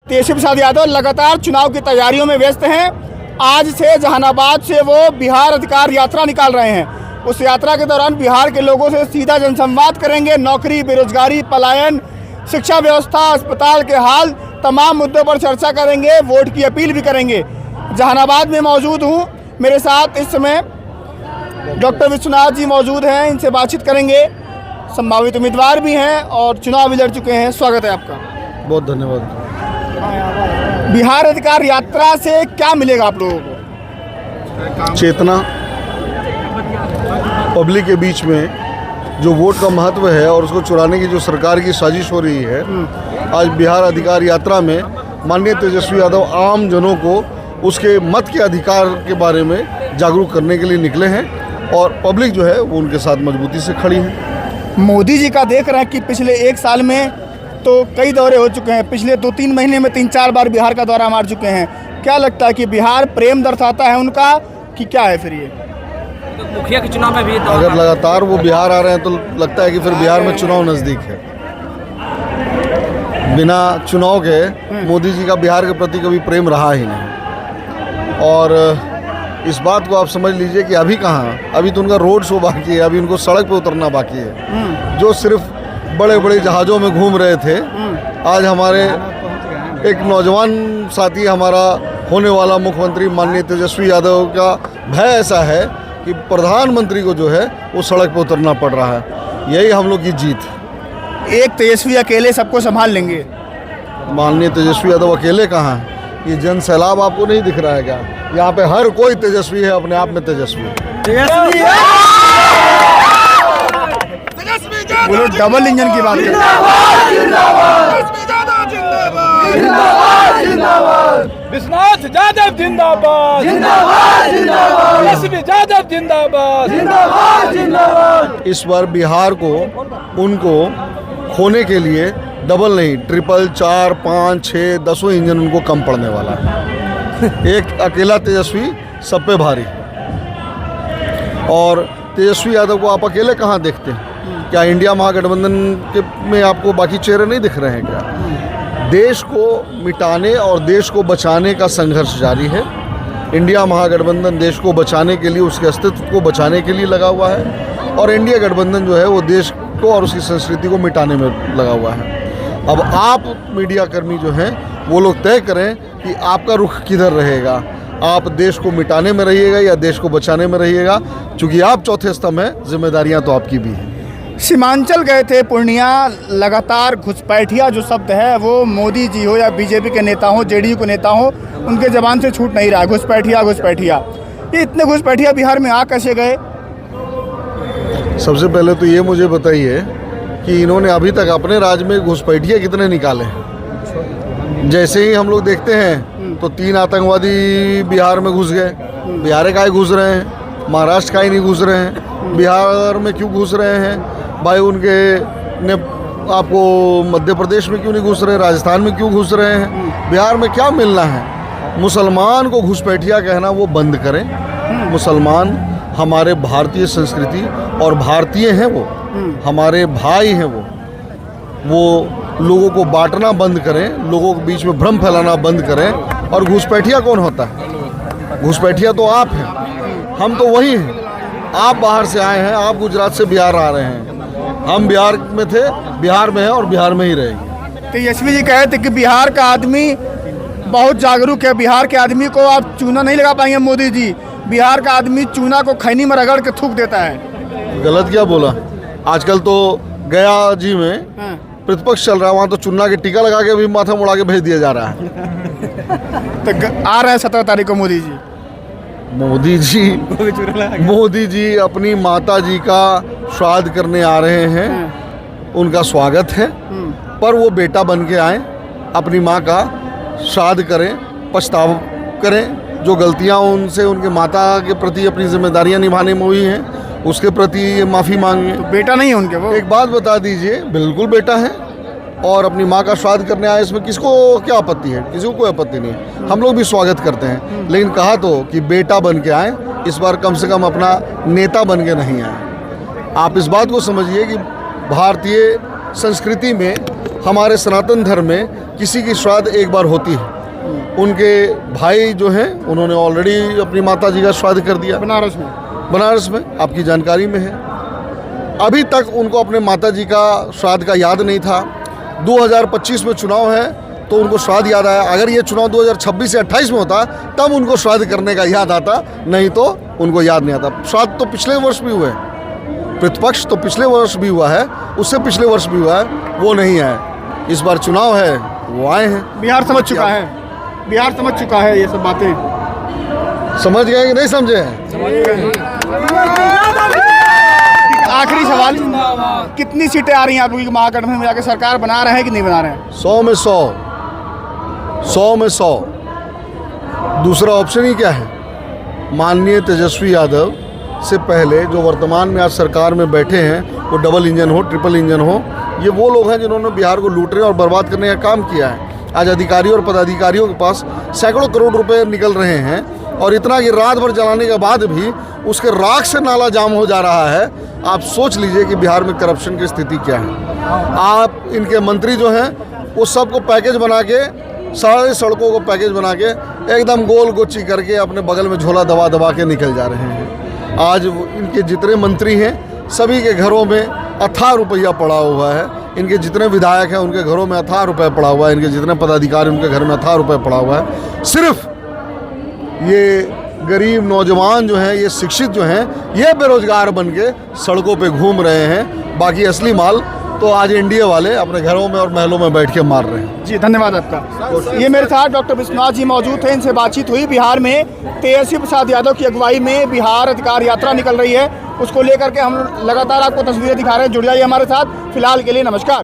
तेजस्वी प्रसाद यादव लगातार चुनाव की तैयारियों में व्यस्त हैं। आज से जहानाबाद से वो बिहार अधिकार यात्रा निकाल रहे हैं। उस यात्रा के दौरान बिहार के लोगों से सीधा जनसंवाद करेंगे। नौकरी, बेरोजगारी, पलायन, शिक्षा व्यवस्था, अस्पताल के हाल, तमाम मुद्दों पर चर्चा करेंगे। वोट की अपील भी करेंगे। जहानाबाद में मौजूद हूँ, मेरे साथ इस समय डॉक्टर विश्वनाथ जी मौजूद हैं। इनसे बातचीत करेंगे। संभावित उम्मीदवार भी हैं और चुनाव भी लड़ चुके हैं। स्वागत है आपका। बहुत धन्यवाद। बिहार अधिकार यात्रा से क्या मिलेगा आप लोगों को? चेतना, पब्लिक के बीच में जो वोट का महत्व है और उसको चुराने की जो सरकार की साजिश हो रही है, आज बिहार अधिकार यात्रा में माननीय तेजस्वी यादव आम जनों को उसके मत के अधिकार के बारे में जागरूक करने के लिए निकले हैं और पब्लिक जो है वो उनके साथ मजबूती से खड़ी है। मोदी जी का देख रहे हैं कि पिछले एक साल में तो कई दौरे हो चुके हैं। पिछले 2-3 महीने में 3-4 बार बिहार का दौरा मार चुके हैं। क्या लगता है कि बिहार प्रेम दर्शाता है उनका कि क्या है फिर ये? मुखिया के चुनाव में भी अगर लगातार वो बिहार आ रहे हैं तो लगता है कि फिर बिहार में चुनाव नज़दीक है। बिना चुनाव के मोदी जी का बिहार के प्रति कभी प्रेम रहा ही नहीं। और इस बात को आप समझ लीजिए कि अभी कहाँ, अभी तो उनका रोड शो बाकी है, अभी उनको सड़क पे उतरना बाकी है। जो सिर्फ बड़े बड़े जहाज़ों में घूम रहे थे, आज हमारे एक नौजवान साथी, हमारा होने वाला मुख्यमंत्री माननीय तेजस्वी यादव का भय ऐसा है कि प्रधानमंत्री को जो है वो सड़क पर उतरना पड़ रहा है। यही हम लोग की जीत। एक तेजस्वी अकेले सबको संभाल लेंगे? माननीय तेजस्वी यादव अकेले कहाँ हैं? ये जन सैलाब आपको नहीं दिख रहा है क्या? यहाँ पे हर कोई तेजस्वी है, अपने आप में तेजस्वी। बोलो, डबल इंजन की बात विश्वनाथ यादव जिंदाबाद, तेजस्वी यादव जिंदाबाद, इस बार बिहार को उनको खोने के लिए डबल नहीं, ट्रिपल, 4, 5, 6, 10 इंजन उनको कम पड़ने वाला है। एक अकेला तेजस्वी सब पे भारी। और तेजस्वी यादव को आप अकेले कहाँ देखते हैं? क्या इंडिया महागठबंधन के में आपको बाकी चेहरे नहीं दिख रहे हैं क्या? देश को मिटाने और देश को बचाने का संघर्ष जारी है। इंडिया महागठबंधन देश को बचाने के लिए, उसके अस्तित्व को बचाने के लिए लगा हुआ है और इंडिया गठबंधन जो है वो देश को और उसकी संस्कृति को मिटाने में लगा हुआ है। अब आप मीडिया कर्मी जो हैं वो लोग तय करें कि आपका रुख किधर रहेगा। आप देश को मिटाने में रहिएगा या देश को बचाने में रहिएगा, क्योंकि आप चौथे स्तंभ हैं, जिम्मेदारियां तो आपकी भी हैं। सीमांचल गए थे, पूर्णिया, लगातार घुसपैठिया जो शब्द है वो मोदी जी हो या बीजेपी के नेता हो, जेडीयू के नेता हो, उनके जबान से छूट नहीं रहा है। घुसपैठिया घुसपैठिया, ये इतने घुसपैठिया बिहार में आ कैसे गए? सबसे पहले तो ये मुझे बताइए कि इन्होंने अभी तक अपने राज्य में घुसपैठिया कितने निकाले हैं? जैसे ही हम लोग देखते हैं तो 3 आतंकवादी बिहार में घुस गए। बिहार का ही घुस रहे हैं, महाराष्ट्र का ही नहीं घुस रहे हैं। बिहार में क्यों घुस रहे हैं भाई? उनके ने आपको मध्य प्रदेश में क्यों नहीं घुस रहे? राजस्थान में क्यों घुस रहे हैं? बिहार में क्या मिलना है? मुसलमान को घुसपैठिया कहना वो बंद करें। मुसलमान हमारे भारतीय संस्कृति और भारतीय हैं, वो हमारे भाई हैं। वो लोगों को बांटना बंद करें, लोगों के बीच में भ्रम फैलाना बंद करें। और घुसपैठिया कौन होता है? घुसपैठिया तो आप हैं, हम तो वही हैं। आप बाहर से आए हैं, आप गुजरात से बिहार आ रहे हैं। हम बिहार में थे, बिहार में हैं और बिहार में ही रहेंगे। तेजस्वी जी कहे थे कि बिहार का आदमी बहुत जागरूक है, बिहार के आदमी को आप चूना नहीं लगा पाएंगे मोदी जी। बिहार का आदमी चूना को खैनी में रगड़ के थूक देता है। गलत क्या बोला? आजकल तो गया जी में प्रतिपक्ष चल रहा है, वहाँ तो चूना के टीका लगा के भी माथा मुड़ा के भेज दिया जा रहा है। तो आ रहे हैं 17 तारीख को मोदी जी। मोदी जी अपनी माता जी का श्राद्ध करने आ रहे हैं, उनका स्वागत है। पर वो बेटा बन के आए, अपनी माँ का श्राद्ध करें, पछतावा करें। जो गलतियाँ उनसे, उनके माता के प्रति अपनी जिम्मेदारियाँ निभाने में हुई हैं, उसके प्रति माफ़ी मांगे। तो बेटा नहीं है उनके वो? एक बात बता दीजिए, बिल्कुल बेटा है और अपनी माँ का श्राद्ध करने आए, इसमें किसको क्या आपत्ति है? किसी को कोई आपत्ति नहीं है, हम लोग भी स्वागत करते हैं। लेकिन कहा तो कि बेटा बन के आए, इस बार कम से कम अपना नेता बन के नहीं आए। आप इस बात को समझिए कि भारतीय संस्कृति में हमारे सनातन धर्म में किसी की श्राद्ध एक बार होती है। उनके भाई जो हैं उन्होंने ऑलरेडी अपनी माता जी का श्राद्ध कर दिया बनारस में, आपकी जानकारी में है। अभी तक उनको अपने माता जी का श्राद्ध का याद नहीं था। 2025 में चुनाव है तो उनको श्राद्ध याद आया। अगर ये चुनाव 2026 या 28 में होता तब उनको श्राद्ध करने का याद आता, नहीं तो उनको याद नहीं आता। श्राद्ध तो पिछले वर्ष भी हुए, प्रतिपक्ष तो पिछले वर्ष भी हुआ है, उससे पिछले वर्ष भी हुआ है, वो नहीं आए। इस बार चुनाव है, वो आए हैं। बिहार समझ चुका है, बिहार समझ चुका है ये सब बातें। समझ गए कि नहीं समझे? आखिरी सवाल, कितनी सीटें आ रही हैं आपकी महागठबंधन में जाके सरकार बना रहे हैं कि नहीं बना रहे हैं? 100 में 100, 100 में 100। दूसरा ऑप्शन ही क्या है? माननीय तेजस्वी यादव से पहले जो वर्तमान में आज सरकार में बैठे हैं, वो डबल इंजन हो, ट्रिपल इंजन हो, ये वो लोग हैं जिन्होंने बिहार को लूटने और बर्बाद करने का काम किया है। आज अधिकारियों और पदाधिकारियों के पास सैकड़ों करोड़ रुपए निकल रहे हैं और इतना कि रात भर जलाने के बाद भी उसके राख से नाला जाम हो जा रहा है। आप सोच लीजिए कि बिहार में करप्शन की स्थिति क्या है। आप इनके मंत्री जो हैं वो सबको पैकेज बना के, सारे सड़कों को पैकेज बना के एकदम गोल गोची करके अपने बगल में झोला दबा दबा के निकल जा रहे हैं। आज इनके जितने मंत्री हैं सभी के घरों में अथाह रुपया पड़ा हुआ है। इनके जितने विधायक हैं उनके घरों में अथाह रुपया पड़ा हुआ है। इनके जितने पदाधिकारी उनके घर में अथाह रुपया पड़ा हुआ है। सिर्फ ये गरीब नौजवान जो हैं, ये शिक्षित जो हैं, ये बेरोजगार बन के सड़कों पे घूम रहे हैं। बाकी असली माल तो आज एनडीए वाले अपने घरों में और महलों में बैठ के मार रहे हैं। जी धन्यवाद आपका। ये मेरे साथ डॉक्टर विश्वनाथ जी मौजूद थे, इनसे बातचीत हुई। बिहार में तेजस्वी प्रसाद यादव की अगुवाई में बिहार अधिकार यात्रा निकल रही है, उसको लेकर के हम लगातार आपको तस्वीरें दिखा रहे हैं। जुड़ जाइए हमारे साथ। फिलहाल के लिए नमस्कार।